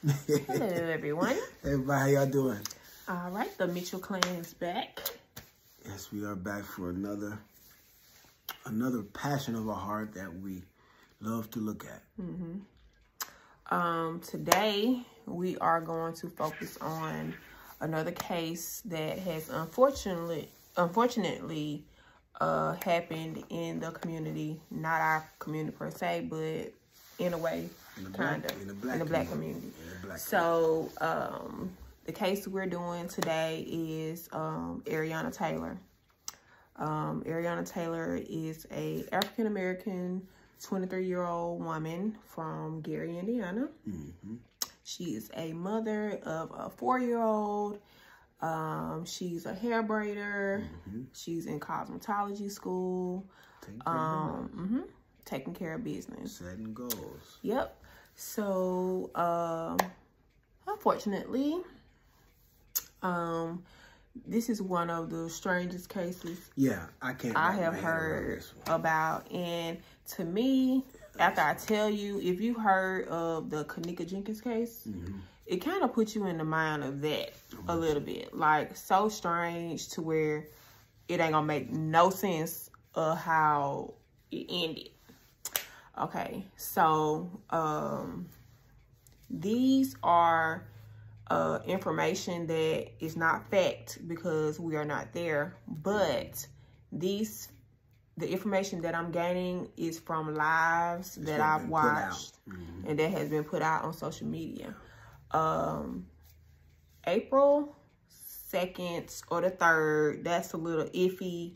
Hello, everyone. Everybody, how y'all doing? All right, the Mitchell clan is back. Yes, we are back for another passion of our heart that we love to look at. Today we are going to focus on another case that has unfortunately happened in the community, not our community per se, but in a way, kind of in the black community. So the case we're doing today is Ariana Taylor. Ariana Taylor is a African-American 23-year-old woman from Gary, Indiana. She is a mother of a 4-year-old. She's a hair braider. She's in cosmetology school. Taking care of business. Setting goals. Yep. So, unfortunately, this is one of the strangest cases. Yeah, I have heard about. And to me, after I tell you, if you heard of the Kanika Jenkins case, it kind of puts you in the mind of that a little bit. Like, so strange to where it ain't gonna make no sense of how it ended. Okay, so these are information that is not fact because we are not there, but the information that I'm gaining is from lives that I've watched and that has been put out on social media. April 2nd or the 3rd, that's a little iffy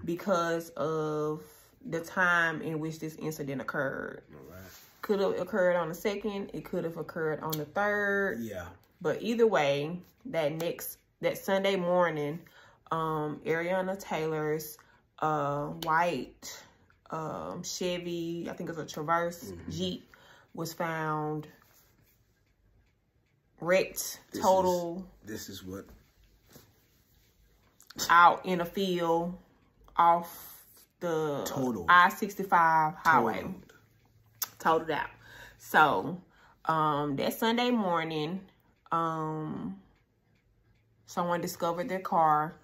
because of the time in which this incident occurred. Could have occurred on the 2nd. It could have occurred on the 3rd. Yeah. But either way, that Sunday morning, Ariana Taylor's white Chevy, I think it's a Traverse Jeep, was found wrecked, This is what? Out in a field off the I-65 highway. Totaled out. So, that Sunday morning, someone discovered their car.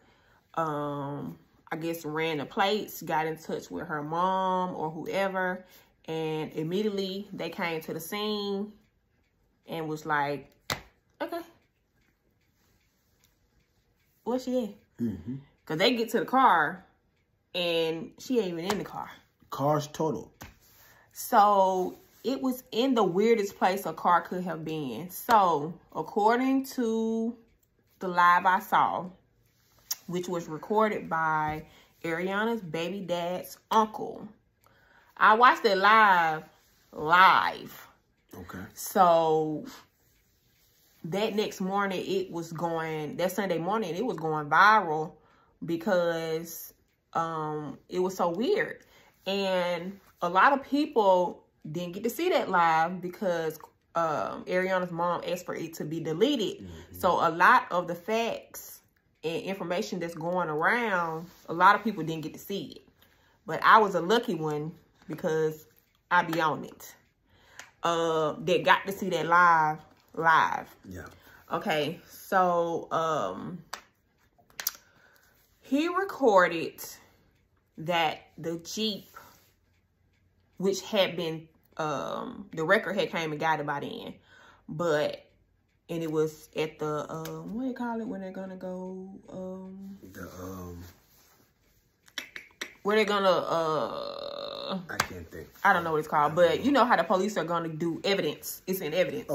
I guess ran the plates, got in touch with her mom or whoever, and immediately they came to the scene and was like, okay, where's she at? Because they get to the car and she ain't even in the car. Car's total. So it was in the weirdest place a car could have been. So according to the live I saw, which was recorded by Ariana's baby dad's uncle, I watched it live. Okay. So that next morning, that Sunday morning, it was going viral because it was so weird. And a lot of people didn't get to see that live because Ariana's mom asked for it to be deleted. So a lot of the facts and information that's going around, a lot of people didn't get to see it. But I was a lucky one because I be on it. That got to see that live. Yeah. Okay, so he recorded that the Jeep, which had been, the record had came and got it by then, and it was at the, what do you call it when they're gonna go, where they're gonna, I can't think. I don't know what it's called, but you know how the police are gonna do evidence. It's in evidence.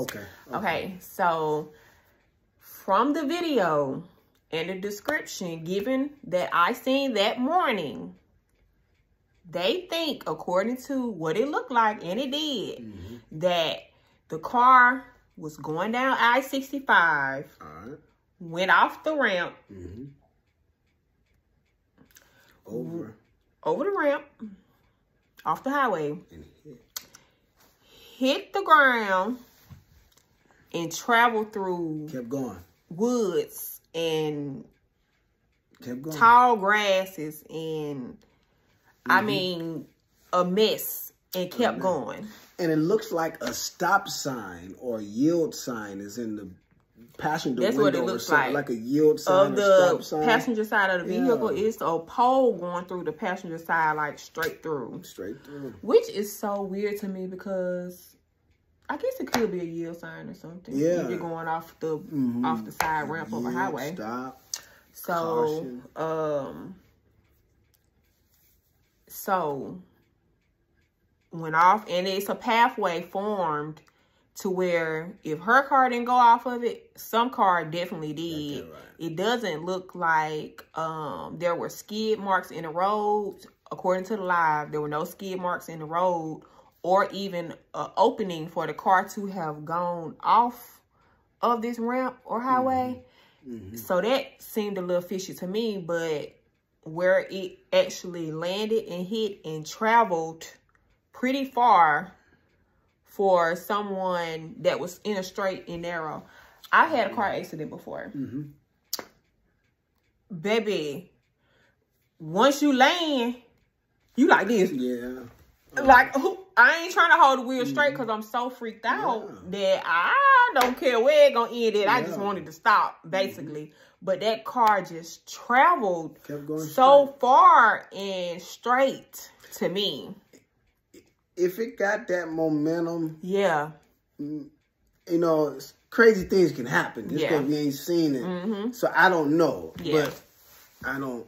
Okay, so from the video and the description given that I seen that morning, they think, according to what it looked like, and it did, that the car was going down I-65, went off the ramp, over the ramp, off the highway, and hit the ground, and traveled through woods and tall grasses and I mean a mess and kept going. And it looks like a stop sign or a yield sign is in the passenger window. That's what it looks like a yield sign of or stop the sign. passenger side of the vehicle. It's a pole going through the passenger side, like straight through. Straight through. Which is so weird to me because I guess it could be a yield sign or something. Yeah. If you're going off the side ramp of a highway. Stop. So, Caution. So went off, and it's a pathway formed to where if her car didn't go off of it, some car definitely did. Right. It doesn't look like there were skid marks in the road. According to the live, there were no skid marks in the road or even an opening for the car to have gone off of this ramp or highway. So that seemed a little fishy to me, but where it actually landed and hit and traveled pretty far for someone that was in a straight and narrow. I had a car accident before. Baby, once you land, you like this. Yeah. Like, I ain't trying to hold the wheel straight because I'm so freaked out that I don't care where it gonna end it. I just wanted to stop, basically. But that car just traveled so far and straight to me. If it got that momentum, yeah, you know, crazy things can happen just because we ain't seen it. So I don't know, but I don't.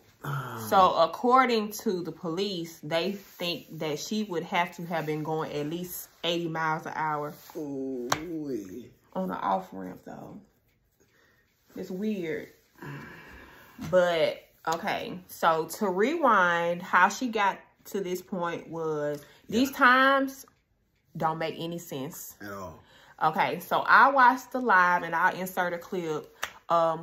So according to the police, they think that she would have to have been going at least 80 miles an hour. Ooh. On the off ramp, though. It's weird. But okay, so to rewind, how she got to this point was these times don't make any sense at all. Okay, so I watched the live and I'll insert a clip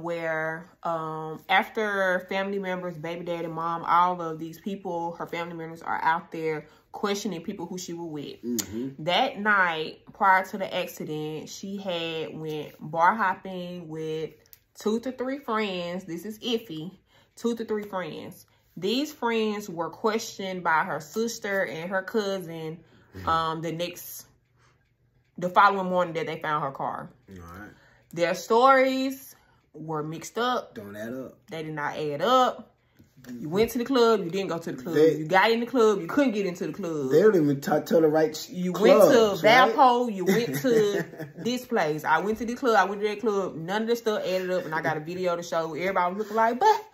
where after family members, baby daddy, mom, all of these people, her family members are out there questioning people who she was with. That night prior to the accident, she had went bar hopping with 2 to 3 friends. This is iffy. 2 to 3 friends. These friends were questioned by her sister and her cousin the following morning that they found her car. All right. Their stories were mixed up. Don't add up. They did not add up. You went to the club, you didn't go to the club. You got in the club, you couldn't get into the club. They don't even tell the right You clubs, went to Valpo, you went to this place. I went to this club, I went to that club. None of the stuff added up, and I got a video to show. Everybody was looking like, but...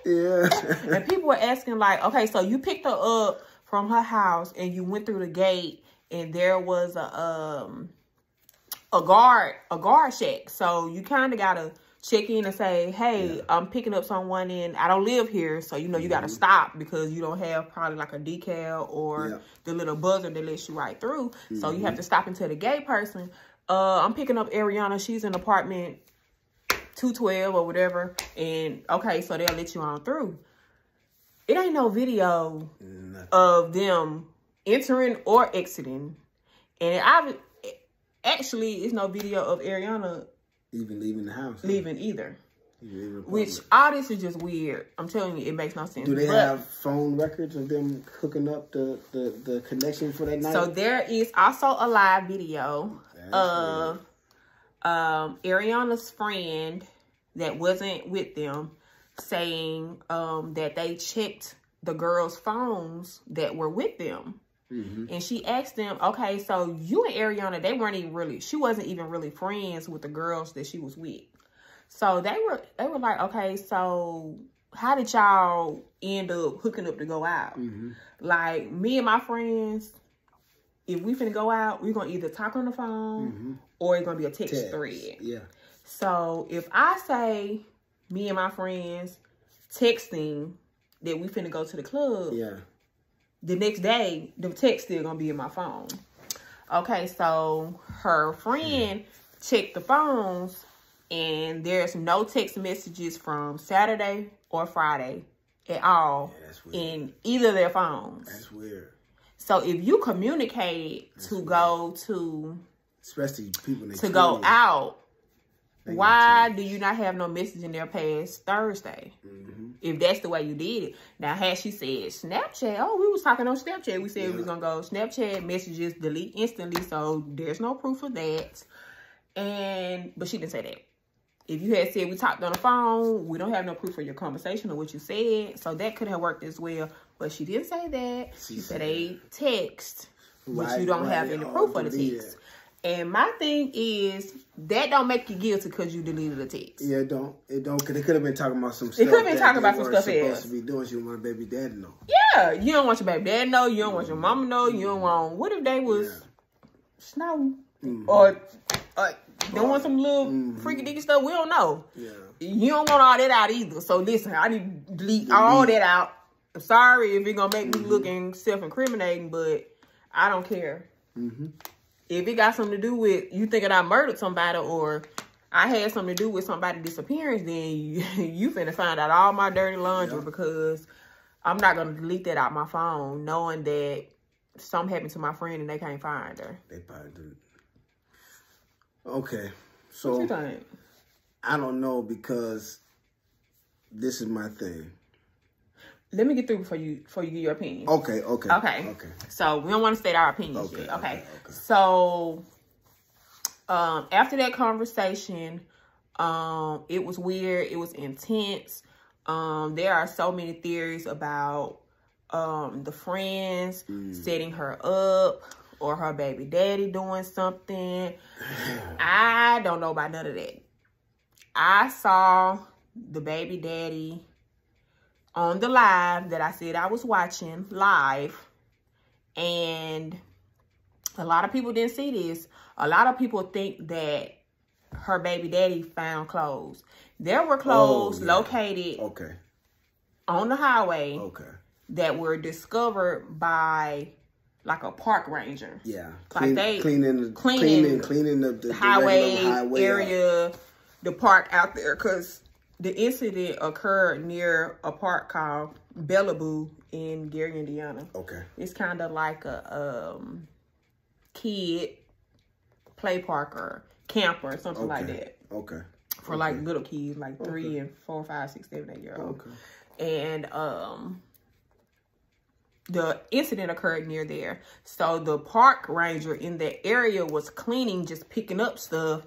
And people were asking like, okay, so you picked her up from her house and you went through the gate and there was a guard check. So you kind of got to check in and say, hey, I'm picking up someone and I don't live here. So, you know, you got to stop because you don't have probably like a decal or the little buzzer that lets you right through. So you have to stop and tell the gate person, I'm picking up Ariana. She's in apartment 212 or whatever, and okay, so they'll let you on through. It ain't no video of them entering or exiting, and actually it's no video of Ariana even leaving the house, leaving either. Which all this is just weird. I'm telling you, it makes no sense. Do they have phone records of them hooking up the connection for that night? So there is also a live video of Ariana's friend that wasn't with them saying that they checked the girls' phones that were with them. And she asked them, okay, so you and Ariana, she wasn't even really friends with the girls that she was with. So they were like, okay, so how did y'all end up hooking up to go out? Like, me and my friends, if we finna go out, we're going to either talk on the phone or it's going to be a text thread. Yeah. So if I say me and my friends texting that we finna go to the club, the next day, the text still going to be in my phone. Okay, so her friend checked the phones and there's no text messages from Saturday or Friday at all in either of their phones. That's weird. So if you communicated to go to, especially people to go out, Why do you not have no message in there past Thursday? If that's the way you did it. Now, had she said Snapchat, oh, we was talking on Snapchat. We said we was going to go Snapchat messages, delete instantly. So, there's no proof of that. But she didn't say that. If you had said we talked on the phone, we don't have no proof of your conversation or what you said. So, that could have worked as well. But she didn't say that. She said they text, but you don't have any proof of the text. And my thing is, that don't make you guilty because you deleted a text. Yeah, it don't. It don't. Because they could have been talking about some stuff. It could have been talking about some stuff supposed to be doing. You want my baby daddy know. Yeah, you don't want your baby daddy know. You don't want your mama know. You don't want. What if they was snowing or doing some little freaky dicky stuff? We don't know. Yeah. You don't want all that out either. So listen, I need to delete all that out. I'm sorry if it's gonna make me looking self-incriminating, but I don't care. If it got something to do with you thinking I murdered somebody or I had something to do with somebody's disappearance, then you finna find out all my dirty laundry because I'm not going to delete that out my phone knowing that something happened to my friend and they can't find her. They probably did. Okay. So, what you think? I don't know because this is my thing. Let me get through before you give your opinion. Okay. So we don't want to state our opinions yet. Okay. So after that conversation, it was weird. It was intense. There are so many theories about the friends setting her up or her baby daddy doing something. I don't know about none of that. I saw the baby daddy on the live that I said I was watching live, and a lot of people didn't see this. A lot of people think that her baby daddy found clothes. There were clothes located on the highway that were discovered by like a park ranger. Yeah, like they cleaning the highway area, the park out there, because the incident occurred near a park called Bellaboo in Gary, Indiana. Okay. It's kind of like a kid play park or camp or something like that. Okay. For like little kids, like 3 and 4, 5, 6, 7, 8 year old. Okay. And the incident occurred near there. So the park ranger in that area was cleaning, just picking up stuff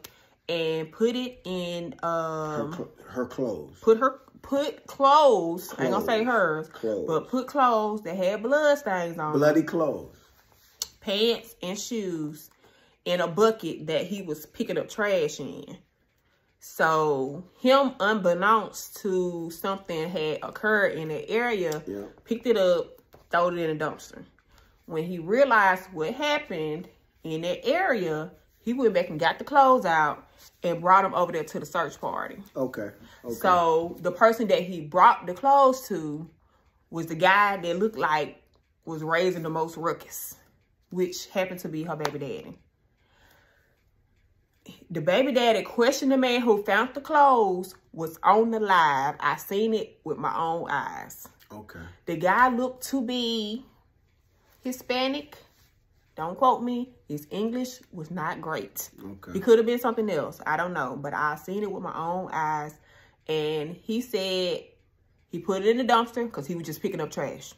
and put it in her clothes. Put clothes. I ain't gonna say hers, but put clothes that had blood stains on bloody clothes, pants and shoes in a bucket that he was picking up trash in. So him, unbeknownst to something had occurred in the area, picked it up, threw it in a dumpster. When he realized what happened in that area, he went back and got the clothes out and brought them over there to the search party. Okay. So the person that he brought the clothes to was the guy that looked like was raising the most ruckus, which happened to be her baby daddy. The baby daddy questioned the man who found the clothes was on the live. I seen it with my own eyes. Okay. The guy looked to be Hispanic. Don't quote me. His English was not great. Okay. It could have been something else. I don't know. But I seen it with my own eyes. And he said he put it in the dumpster because he was just picking up trash.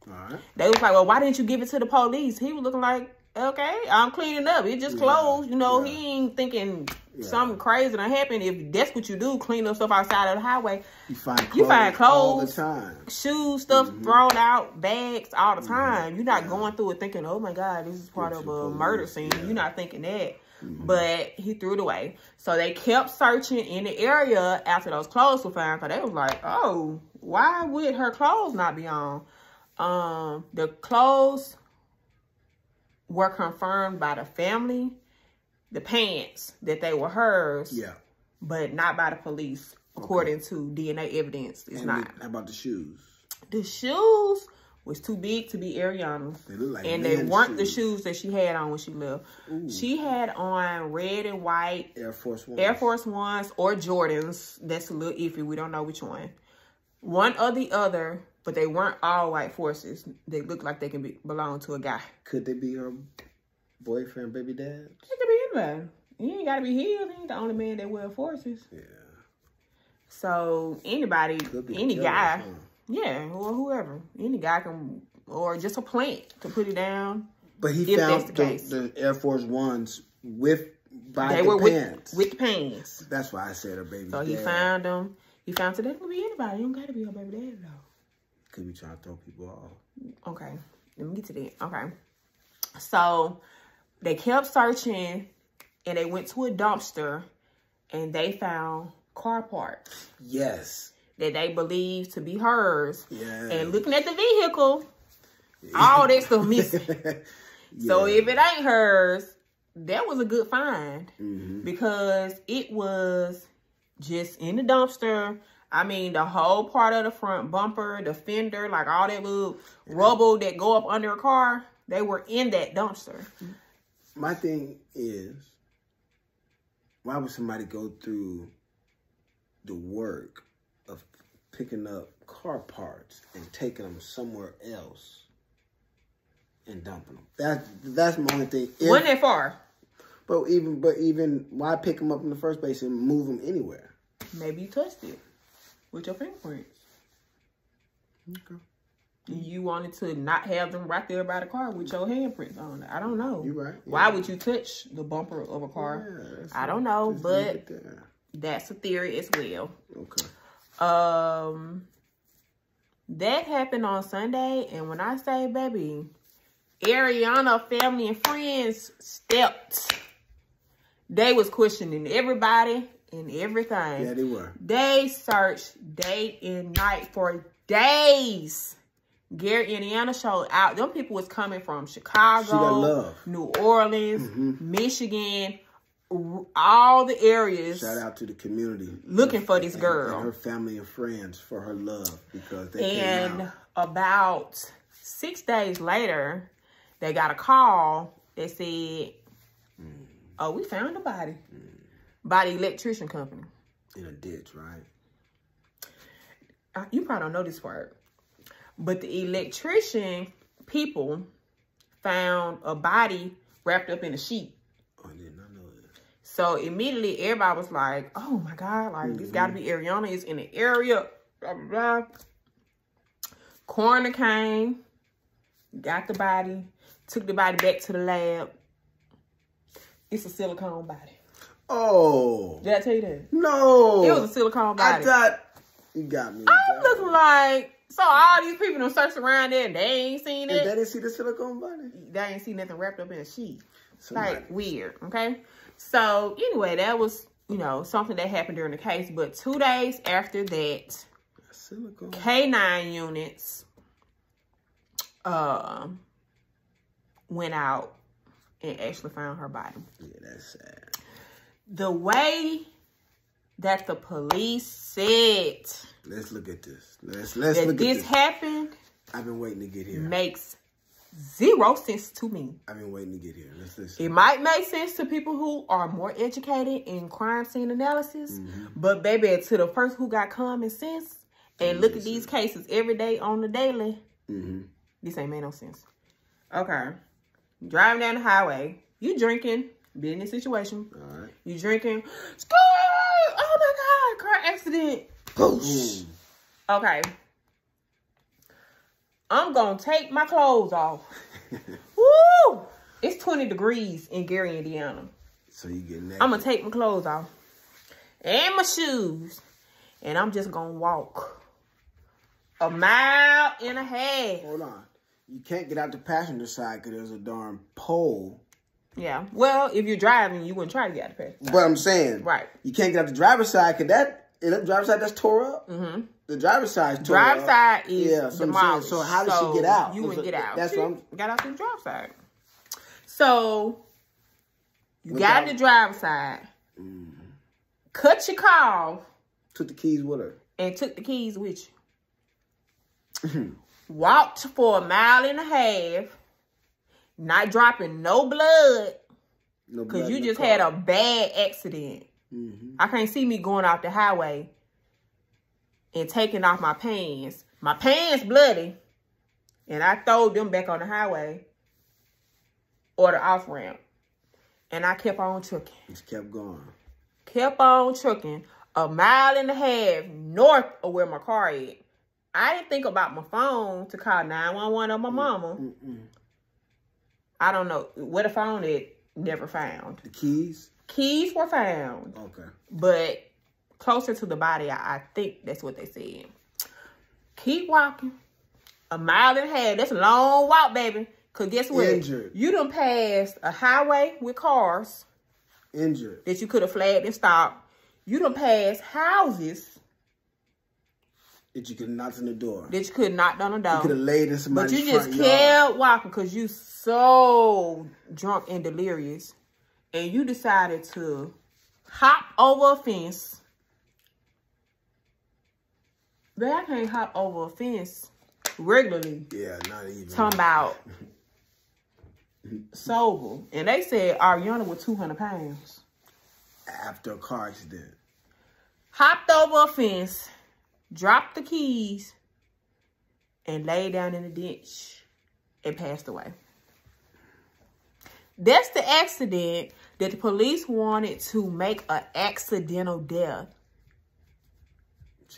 All right. They was like, well, why didn't you give it to the police? He was looking like, okay, I'm cleaning up. It just closed. You know, he ain't thinking something crazy done happened. If that's what you do, clean up stuff outside of the highway. You find clothes all the time. Shoes, stuff thrown out, bags all the time. You're not going through it thinking, oh my God, this is part of a murder scene. You're not thinking that. But he threw it away. So they kept searching in the area after those clothes were found. Because they was like, oh, why would her clothes not be on? The clothes were confirmed by the family. The pants, that they were hers. Yeah. But not by the police, according to DNA evidence. It's not. How about the shoes? The shoes was too big to be Ariana's. They look like they weren't the shoes that she had on when she left. Ooh. She had on red and white Air Force Ones or Jordans. That's a little iffy. We don't know which one. One or the other, but they weren't all white forces. They look like they can belong to a guy. Could they be her boyfriend, baby dad? It could be anybody. you ain't gotta be healed. He ain't the only man that wear forces. Yeah. So anybody, any guy, yeah, or whoever, any guy can, or just a plant to put it down. But he found the Air Force Ones with pants. With the pants. That's why I said her baby. So he found them. He found so that could be anybody. You don't gotta be her baby daddy though. Could be trying to throw people off. Okay, let me get to that. Okay, so they kept searching, and they went to a dumpster, and they found car parts. Yes. That they believed to be hers. Yeah. And looking at the vehicle, all that stuff missing. So if it ain't hers, that was a good find. Because it was just in the dumpster. I mean, the whole part of the front bumper, the fender, like all that little rubble that go up under a car, they were in that dumpster. My thing is, why would somebody go through the work of picking up car parts and taking them somewhere else and dumping them? That's my only thing. Wasn't that far? But even why pick them up in the first place and move them anywhere? Maybe you touched it with your fingerprints. Okay. You wanted to not have them right there by the car with your handprints on it. I don't know. You're right. Yeah. Why would you touch the bumper of a car? Yeah, I don't know, but that's a theory as well. Okay. That happened on Sunday, and when I say, baby, Ariana family and friends stepped. They was questioning everybody and everything. Yeah, they were. They searched day and night for days. Gary, Indiana showed out. Them people was coming from Chicago, New Orleans, Michigan, all the areas. Shout out to the community. Looking for this girl. And her family and friends for her love because they came out. About 6 days later, they got a call that said, oh, we found a body. By the electrician company. In a ditch, right? You probably don't know this part. But the electrician people found a body wrapped up in a sheet. Oh, I did not know that. So immediately everybody was like, oh my God, like this gotta be Ariana is in the area. Blah, blah, blah. Coroner came, got the body, took the body back to the lab. It's a silicone body. Oh. Did I tell you that? No. It was a silicone body. I thought you got me. I'm looking like, so all these people done searched around there and they ain't seen it. And they didn't see the silicone body? They ain't see nothing wrapped up in a sheet. Like, weird, okay? So, anyway, that was, you know, something that happened during the case. But 2 days after that, silicone. K9 units went out and actually found her body. Yeah, that's sad. The way that the police said... Let's look at this. Let's look at this. This happened... I've been waiting to get here. Makes zero sense to me. I've been waiting to get here. Let's listen. It might make sense to people who are more educated in crime scene analysis. But baby, to the person who got common sense and look at these cases every day on the daily, this ain't made no sense. Okay. Driving down the highway. You drinking. Be in this situation. All right. You drinking. Oh my God. Car accident. Boosh. Okay. I'm going to take my clothes off. Woo! It's 20 degrees in Gary, Indiana. So you get naked. I'm going to take my clothes off. And my shoes. And I'm just going to walk 1.5 miles. Hold on. You can't get out the passenger side because there's a darn pole. Yeah. Well, if you're driving, you wouldn't try to get out the passenger side. But I'm saying. Right. You can't get out the driver's side because that driver's side that's tore up. The driver's side is tore up. Driver's side is demolished. So how did she get out? You wouldn't get out. That's what I'm... Got out the driver's side. So, you got in the driver's side. Cut your car off. Took the keys with her. And took the keys with you. Walked for 1.5 miles. Not dropping no blood. Because you just had a bad accident. I can't see me going off the highway and taking off my pants. My pants bloody. And I throwed them back on the highway or the off-ramp. And I kept on trucking. Just kept going. Kept on trucking 1.5 miles north of where my car is. I didn't think about my phone to call 911 on my mama. I don't know. What I found it, never found. The keys? Keys were found. Okay. But closer to the body, I think that's what they said. Keep walking. 1.5 miles. That's a long walk, baby. Because guess what? Injured. You done passed a highway with cars. Injured. That you could have flagged and stopped. You done passed houses. That you could have knocked on the door. That you could have knocked on the door. You could have laid in somebody's front yard. But you just kept walking because you so drunk and delirious. And you decided to hop over a fence. But I can't hop over a fence regularly. Yeah, not even. Talking about sober. And they said Ariana was 200 pounds. After a car accident. Hopped over a fence, dropped the keys, and laid down in the ditch and passed away. That's the accident that the police wanted to make an accidental death.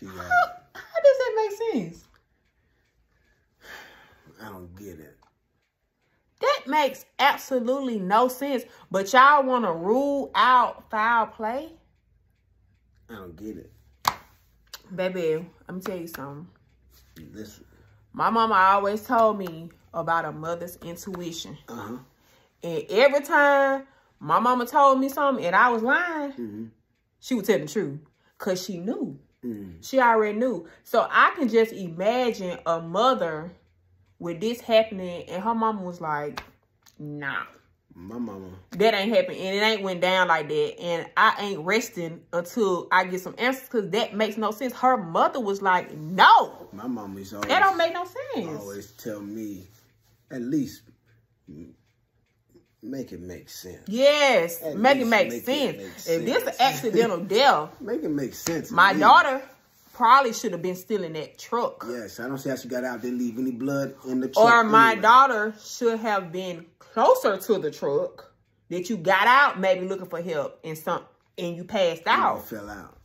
How does that make sense? I don't get it. That makes absolutely no sense. But y'all want to rule out foul play? I don't get it. Baby, let me tell you something. Listen. My mama always told me about a mother's intuition. Uh-huh. And every time my mama told me something and I was lying, she would tell the truth. Because she knew. She already knew. So I can just imagine a mother with this happening and her mama was like, nah. My mama. That ain't happening. And it ain't went down like that. And I ain't resting until I get some answers because that makes no sense. Her mother was like, no. My mama's always. That don't make no sense. Always tell me, at least make it make sense. Yes. Make it make sense. If this an accidental death. Make it make sense. My daughter probably should have been still in that truck. Yes. I don't see how she got out. Didn't leave any blood in the truck. Or my daughter should have been closer to the truck that you got out maybe looking for help and you passed out. You fell out.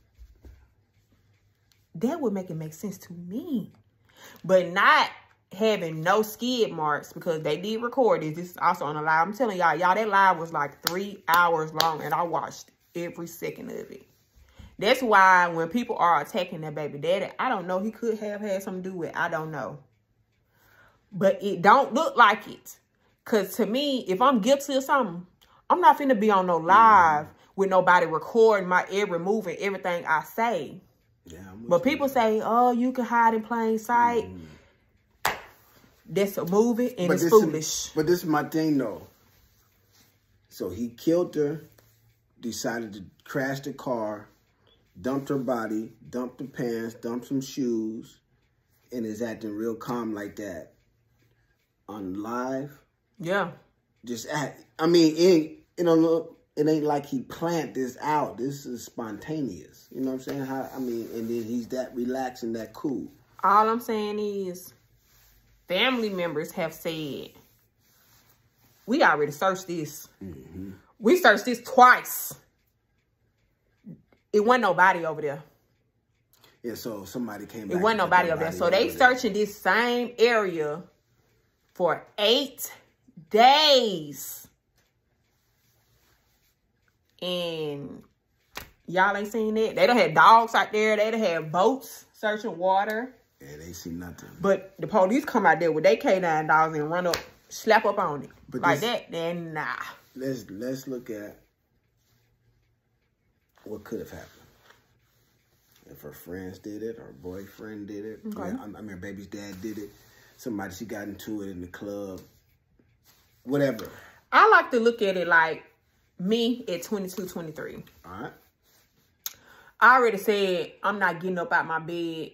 That would make it make sense to me. But not having no skid marks because they did record this. This is also on a live. I'm telling y'all, that live was like 3 hours long and I watched every second of it. That's why when people are attacking their baby daddy, I don't know. He could have had something to do with it. I don't know. But it don't look like it. Because to me, if I'm guilty of something, I'm not finna be on no live with nobody recording my every move and everything I say. Yeah, but people say, oh, you can hide in plain sight. That's a movie and it's foolish. But this is my thing, though. So he killed her, decided to crash the car, dumped her body, dumped the pants, dumped some shoes, and is acting real calm like that on live. Yeah. Just act. I mean, it ain't like he planned this out. This is spontaneous. You know what I'm saying? And then he's that relaxed and that cool. All I'm saying is family members have said, we already searched this. We searched this twice. It wasn't nobody over there. Yeah, so somebody came back. It wasn't nobody over there. So they searching this same area for 8 days. And y'all ain't seen that. They done had dogs out there. They done had boats searching water. Yeah, they see nothing. But the police come out there with their K9 dogs and run up, slap up on it. But like that, then nah. Let's look at what could have happened. If her friends did it, her boyfriend did it. Okay. I mean, her baby's dad did it. Somebody, she got into it in the club. Whatever. I like to look at it like me at 22, 23. All right. I already said I'm not getting up out my bed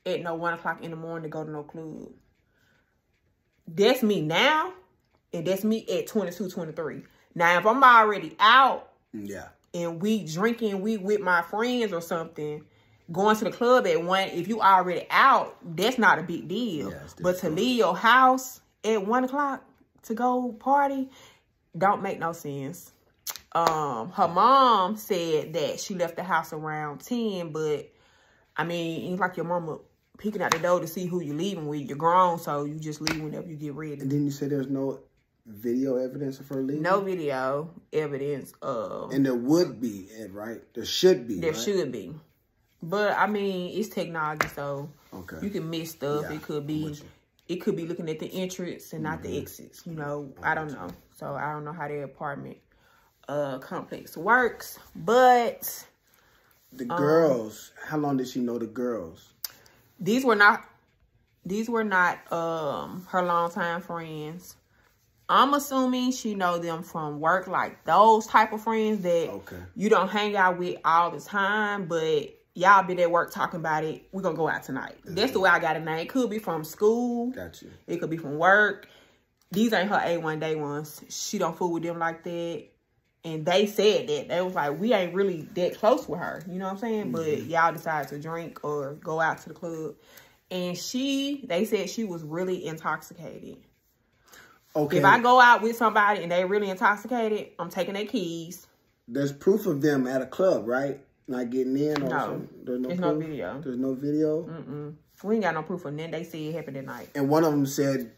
at no 1 o'clock in the morning to go to no club. That's me now, and that's me at 22, 23. Now, if I'm already out and we drinking, we with my friends or something, going to the club at 1, if you already out, that's not a big deal. Yeah, but to leave your house at 1 o'clock to go party, don't make no sense. her mom said that she left the house around 10, but I mean, it's like your mama peeking out the door to see who you leaving with. You're grown, so you just leave whenever you get ready. And then you said there's no video evidence of her leaving? No video evidence of... And there would be, right? There should be, There should be. But, I mean, it's technology, so you can miss stuff. Yeah, it could be looking at the entrance and not the exits. You know, I don't know. So, I don't know how their apartment complex works. But... The girls, how long did she know the girls? These were not her longtime friends. I'm assuming she know them from work, like those type of friends that you don't hang out with all the time, but y'all be at work talking about it. We're going to go out tonight. That's the way I got it now. It could be from school. Got you. It could be from work. These ain't her A1 day ones. She don't fool with them like that. And they said that. They was like, we ain't really that close with her. You know what I'm saying? But y'all decided to drink or go out to the club. And they said she was really intoxicated. Okay. If I go out with somebody and they really intoxicated, I'm taking their keys. There's proof of them at a club, right? Not getting in? Or no. There's no video. There's no video? Mm-mm. We ain't got no proof of nothing. They said it happened at night. And one of them said...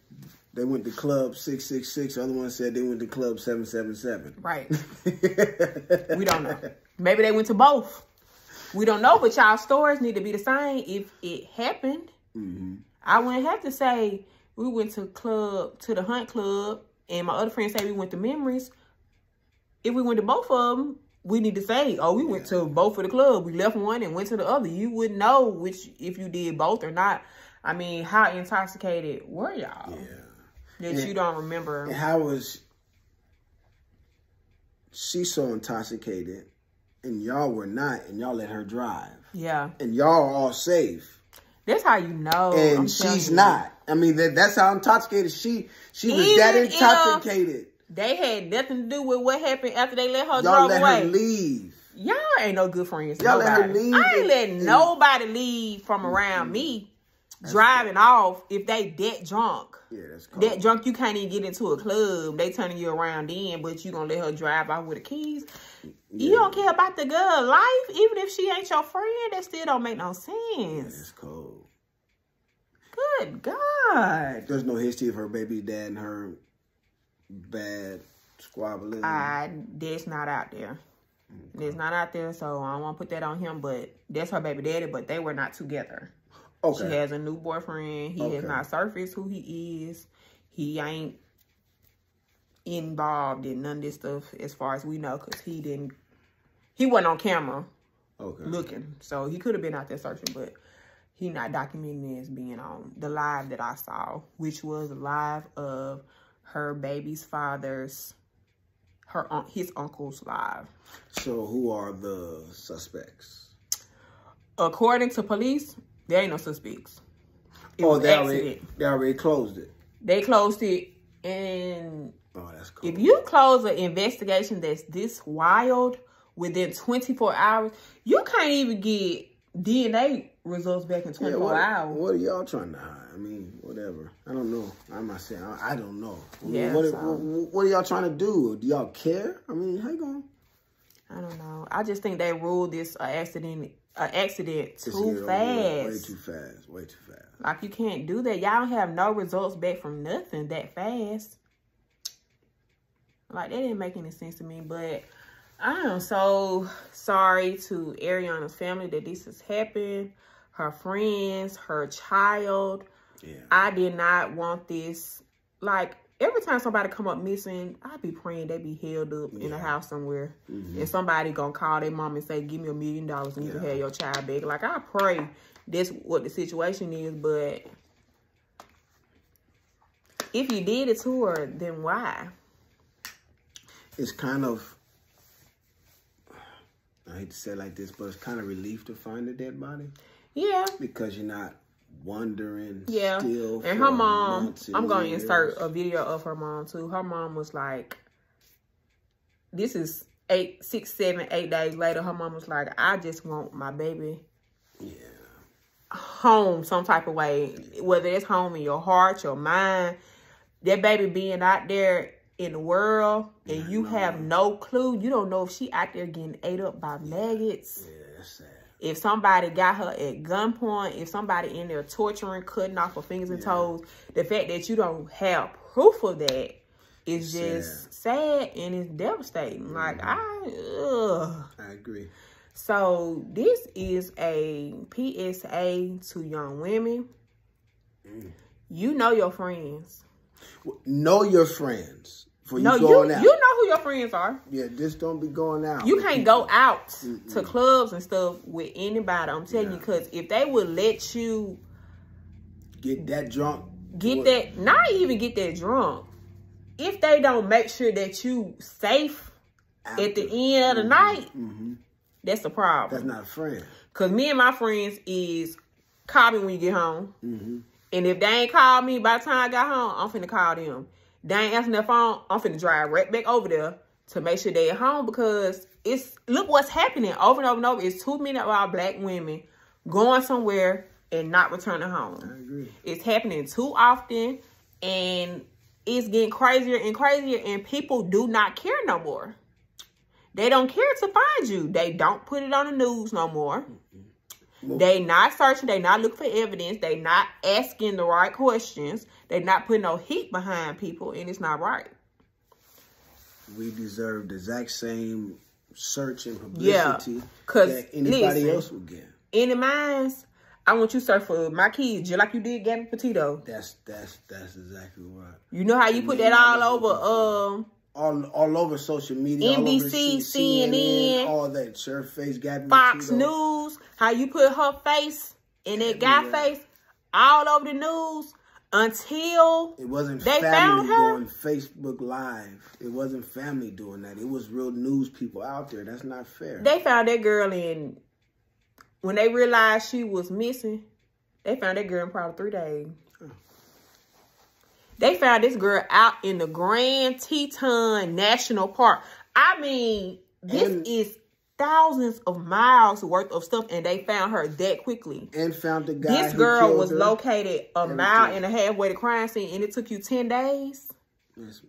They went to club 666. The other one said they went to club 777. Right. We don't know. Maybe they went to both. We don't know, but y'all stories need to be the same if it happened. I wouldn't have to say we went to the Hunt Club, and my other friends say we went to Memories. If we went to both of them, we need to say, oh, we went to both of the club. We left one and went to the other. You wouldn't know if you did both or not. I mean, how intoxicated were y'all? Yeah. That you don't remember. And how was she so intoxicated and y'all were not, and y'all let her drive? Yeah. And y'all are all safe. That's how you know. And she's not. I mean, that's how intoxicated she was. That intoxicated. They had nothing to do with what happened after they let her drive away. Y'all let her leave. Y'all ain't no good friends. Y'all let her leave. I ain't letting nobody leave from around me. Driving off if they that drunk. Yeah, that's cool. That drunk you can't even get into a club. They turning you around in, but you gonna let her drive off with the keys. Yeah. You don't care about the girl life. Even if she ain't your friend, that still don't make no sense. Yeah, that's cold. Good God. There's no history of her baby dad and her bad squabbling. That's not out there. It's not out there, so I don't want to put that on him, but that's her baby daddy, but they were not together. Okay. She has a new boyfriend. He has not surfaced who he is. He ain't involved in none of this stuff as far as we know, because he wasn't on camera looking. So he could have been out there searching, but he not documenting as being on the live that I saw, which was a live of her baby's father's, his uncle's live. So who are the suspects? According to police, there ain't no suspects. They already closed it. They closed it, and that's cool. If you close an investigation that's this wild within 24 hours, you can't even get DNA results back in 24 hours. What are y'all trying to hide? I mean, whatever. I don't know. I'm not saying I don't know. What are y'all trying to do? Do y'all care? I mean, how you going? I don't know. I just think they ruled this accident too fast. Way too fast. Way too fast. Like, you can't do that. Y'all don't have no results back from nothing that fast. Like, that didn't make any sense to me. But I am so sorry to Ariana's family that this has happened. Her friends, her child. Yeah. I did not want this. Like, every time somebody come up missing, I be praying they be held up in a house somewhere. And somebody gonna call their mom and say, give me $1 million and you can have your child back. Like, I pray that's what the situation is, but if you did it to her, then why? It's kind of, I hate to say it like this, but it's kind of relief to find a dead body. Yeah. Because you're not wondering still. And her mom, I'm going to insert a video of her mom too. Her mom was like, this is 6, 7, 8 days later. Her mom was like, I just want my baby home some type of way. Whether it's home in your heart, your mind. That baby being out there in the world and you have no clue. You don't know if she out there getting ate up by maggots. Yeah, that's sad. If somebody got her at gunpoint, if somebody in there torturing, cutting off her fingers and toes, the fact that you don't have proof of that is just sad and it's devastating. Like, I agree. So this is a PSA to young women. You know your friends. Know your friends. You know who your friends are. Yeah, just don't be going out. You can't go out to clubs and stuff with anybody. I'm telling you, because if they would let you get that drunk, not even get that drunk, if they don't make sure that you safe at the end of the night, that's the problem. That's not a friend. Because me and my friends is call me when you get home. And if they ain't called me by the time I got home, I'm finna call them. They ain't answering their phone, I'm finna drive right back over there to make sure they at home, because look what's happening over and over and over. It's too many of our black women going somewhere and not returning home. I agree. It's happening too often, and it's getting crazier and crazier, and people do not care no more. They don't care to find you. They don't put it on the news no more. They not searching. They not looking for evidence. They not asking the right questions. They not putting no heat behind people, and it's not right. We deserve the exact same search and publicity that anybody else would get. Any minds, I want you to search for my kids, just like you did Gabby Petito. That's exactly right. You know how you put that all over all over social media, NBC, CNN, all that. Sure, face Gabby Fox Petito. News. How you put her face and that guy face all over the news until it wasn't they family found her. Going Facebook Live. It wasn't family doing that. It was real news people out there. That's not fair. They found that girl in, when they realized she was missing, they found that girl in probably 3 days. They found this girl out in the Grand Teton National Park. I mean, this is thousands of miles worth of stuff, and they found her that quickly. And found the guy. This girl was located a mile and a half away the crime scene, and it took you 10 days. It's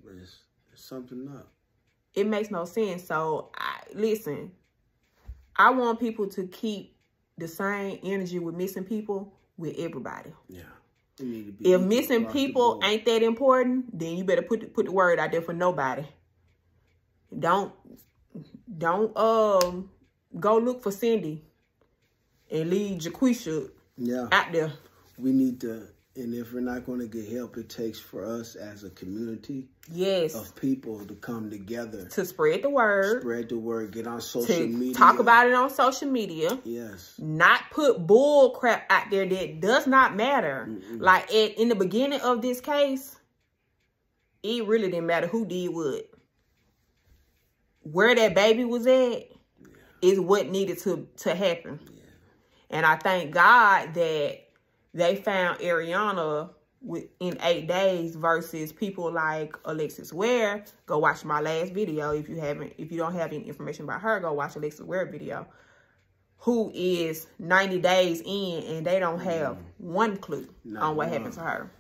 something up. It makes no sense. So, listen, I want people to keep the same energy with missing people with everybody. Yeah. If missing people ain't that important, then you better put the word out there for nobody. Don't go look for Cindy and leave Jaquisha out there. We need to, and if we're not going to get help, it takes for us as a community of people to come together. To spread the word. Spread the word. Get on social media. Talk about it on social media. Yes. Not put bull crap out there that does not matter. Like in the beginning of this case, it really didn't matter who did what. Where that baby was at is what needed to happen. Yeah. And I thank God that they found Ariana in 8 days versus people like Alexis Ware. Go watch my last video. If you don't have any information about her, go watch Alexis Ware video. Who is 90 days in and they don't have one clue on what happened to her.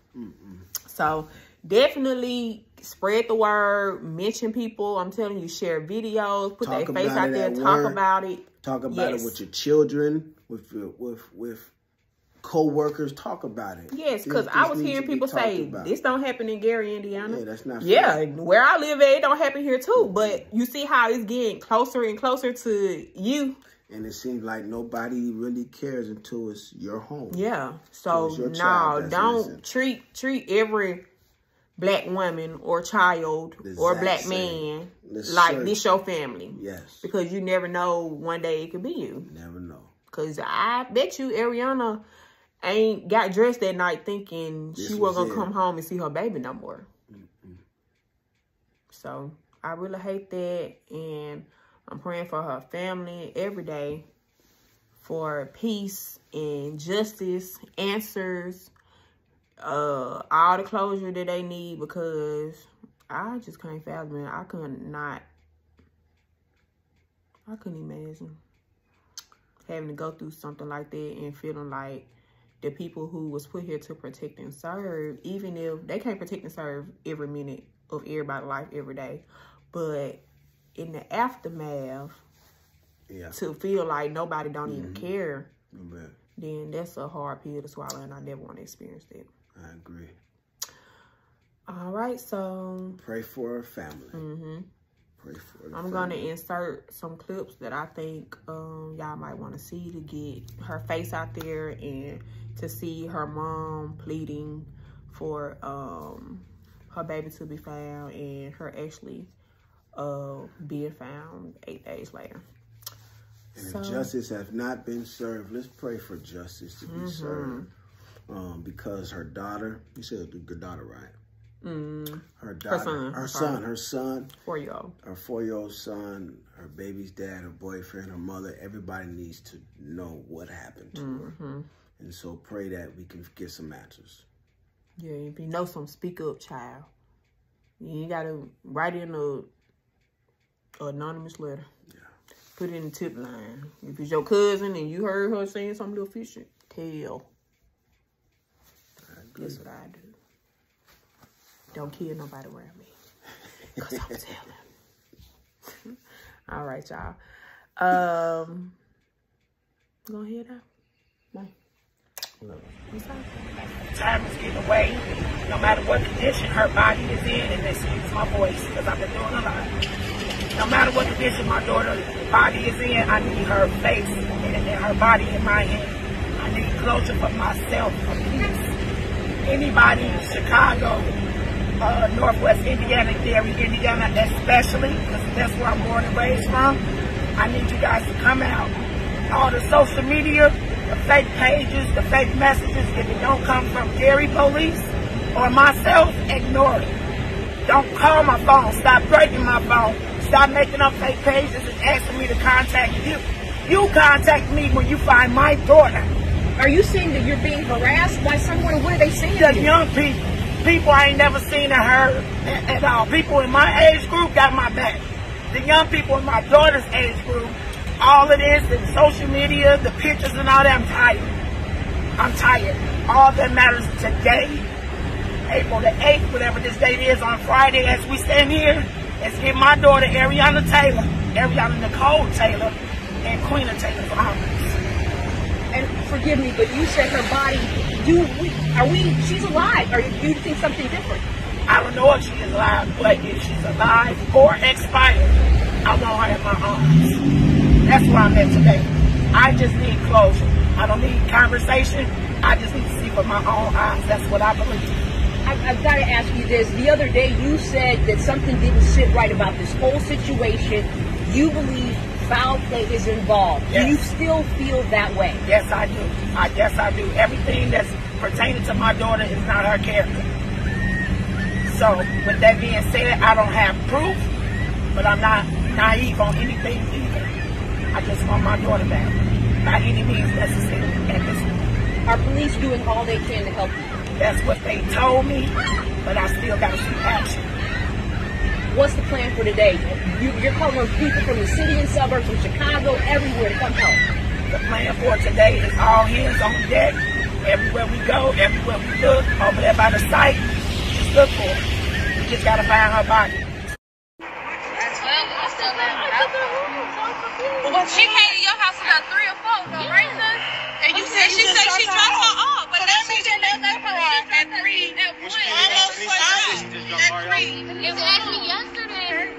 So definitely spread the word, mention people. I'm telling you, share videos, put their face out there, talk about it. Talk about it with your children, with co-workers. Talk about it. Yes, because I was hearing people say, this don't happen in Gary, Indiana. Yeah, that's not fair. Yeah, where I live at, it don't happen here too. But you see how it's getting closer and closer to you. And it seems like nobody really cares until it's your home. Yeah. So, no, don't treat every black woman or child or black man like this your family. Yes. Because you never know, one day it could be you. Never know. Because I bet you Ariana ain't got dressed that night thinking she wasn't going to come home and see her baby no more. So, I really hate that. And I'm praying for her family every day for peace and justice, answers, all the closure that they need, because I just can't fathom it. I couldn't imagine having to go through something like that and feeling like the people who was put here to protect and serve, even if they can't protect and serve every minute of everybody's life every day. But in the aftermath, to feel like nobody don't even care, then that's a hard pill to swallow, and I never want to experience that. I agree. All right, so pray for her family. Pray for her. I'm gonna insert some clips that I think y'all might want to see to get her face out there, and to see her mom pleading for her baby to be found, and her actually being found 8 days later. And if justice has not been served, let's pray for justice to be served. Because her daughter, you said a good daughter, right? Her daughter, her son, 4-year-old. Her 4-year-old son, her baby's dad, her boyfriend, her mother, everybody needs to know what happened to her. And so pray that we can get some answers. Yeah, if you know some, speak up, child. You ain't got to write in a anonymous letter. Yeah. Put it in the tip line. If it's your cousin and you heard her saying something little fishy, tell. That's what I do. Don't kill nobody around me. Because I'm telling. All right, y'all. Go ahead now. Bye. Time is getting away. No matter what condition her body is in, and excuse my voice because I've been doing a lot. No matter what condition my daughter's body is in, I need her face and her body in my hand. I need closure for myself, for peace. Anybody in Chicago, Northwest Indiana, Gary, Indiana especially, because that's where I'm born and raised from, I need you guys to come out. All the social media, the fake pages, the fake messages, if it don't come from Gary police or myself, ignore it. Don't call my phone. Stop breaking my phone. Stop making up fake pages and asking me to contact you. You contact me when you find my daughter. Are you saying that you're being harassed by someone? What are they saying? The young people. People I ain't never seen or heard at all. People in my age group got my back. The young people in my daughter's age group, all it is, the social media, the pictures and all that, I'm tired. I'm tired. All that matters today, April the 8th, whatever this date is, on Friday as we stand here, is get my daughter, Ariana Nicole Taylor, and Queen of Taylor's arms. And forgive me, but you said her body, she's alive, or do you think something different? I don't know if she is alive, but if she's alive or expired, I want her in my arms. That's where I'm at today. I just need closure. I don't need conversation. I just need to see with my own eyes. That's what I believe. I've got to ask you this. The other day you said that something didn't sit right about this whole situation. You believe foul play is involved. Yes. Do you still feel that way? Yes, I do. Yes, I do. Everything that's pertaining to my daughter is not her character. So, with that being said, I don't have proof, but I'm not naive on anything either. I just want my daughter back, by any means necessary at this point. Are police doing all they can to help you? That's what they told me, but I still got to see action. What's the plan for today? You're calling on people from the city and suburbs, from Chicago, everywhere to come help. The plan for today is all hands on deck. Everywhere we go, everywhere we look, over there by the site, just look for her. We just got to find her body. Well, she came to your house about 3 or 4, though, right, sis? And you said she dropped her off, but that means she left her at 3. Almost 4. At 3. It was actually yesterday.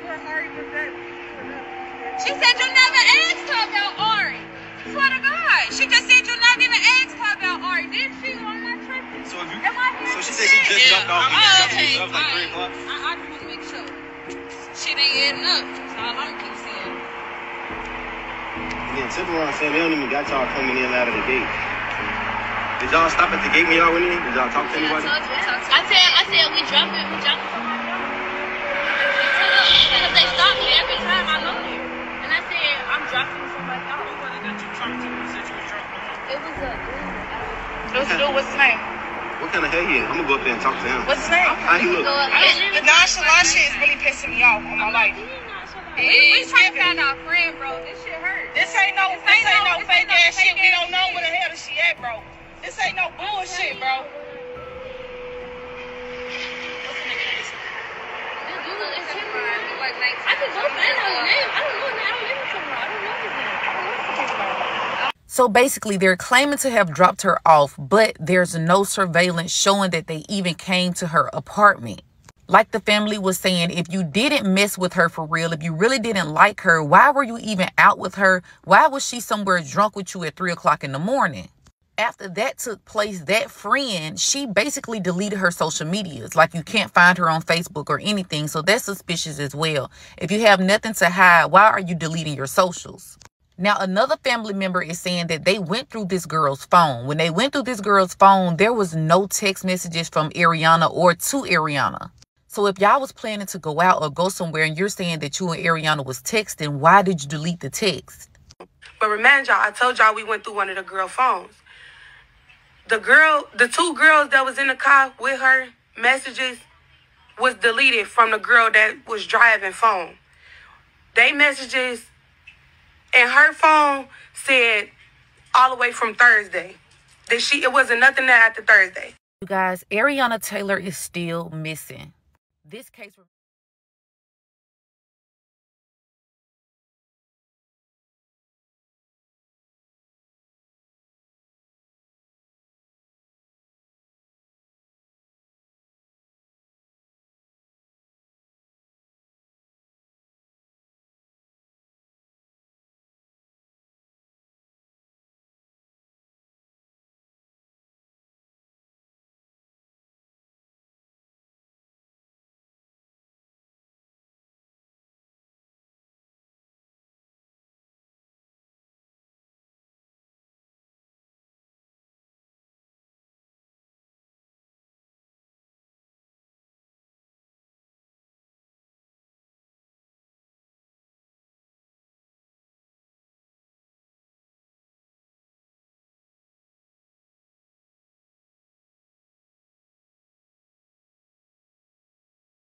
She said you never asked her about Ari. Swear to God. She just said you not even asked her about Ari. Didn't she on my trip? So she said she just jumped off. Oh, okay. Like 3 o'clock. I just want to make sure. She didn't end up. That's all I'm keep saying. Yeah, Timberline said they don't even got y'all coming in out of the gate. Did y'all stop at the gate when y'all went in? Did y'all talk to anybody? I said we dropping from my daughter. Because they stop me every time I go there. And I said, I'm dropping from my daughter. What was it that you talked to? You said you was dropping from? It was a dude. It was a dude. What's his name? What kind of hell he is? I'm gonna go up there and talk to him. What's his name? How he look? The nonchalant shit is really pissing me off on my life. We trying to find our friend, bro. This shit hurt. This ain't no fake ass shit. We don't know where the hell she at, bro. This ain't no bullshit, bro. This is him. I can go find out his name. I don't know his name. I don't live in Colorado. I don't know his name. I don't know his name. So basically, they're claiming to have dropped her off, but there's no surveillance showing that they even came to her apartment. Like the family was saying, if you didn't mess with her for real, if you really didn't like her, why were you even out with her? Why was she somewhere drunk with you at 3 o'clock in the morning? After that took place, that friend, she basically deleted her social medias. Like, you can't find her on Facebook or anything. So that's suspicious as well. If you have nothing to hide, why are you deleting your socials? Now, another family member is saying that they went through this girl's phone. When they went through this girl's phone, there was no text messages from Ariana or to Ariana. So if y'all was planning to go out or go somewhere and you're saying that you and Ariana was texting, why did you delete the text? But remember, y'all, I told y'all we went through one of the girl phones. The two girls that was in the car with her messages was deleted from the girl that was driving phone. They messages in her phone said all the way from Thursday. It wasn't nothing there after Thursday. You guys, Ariana Taylor is still missing. This case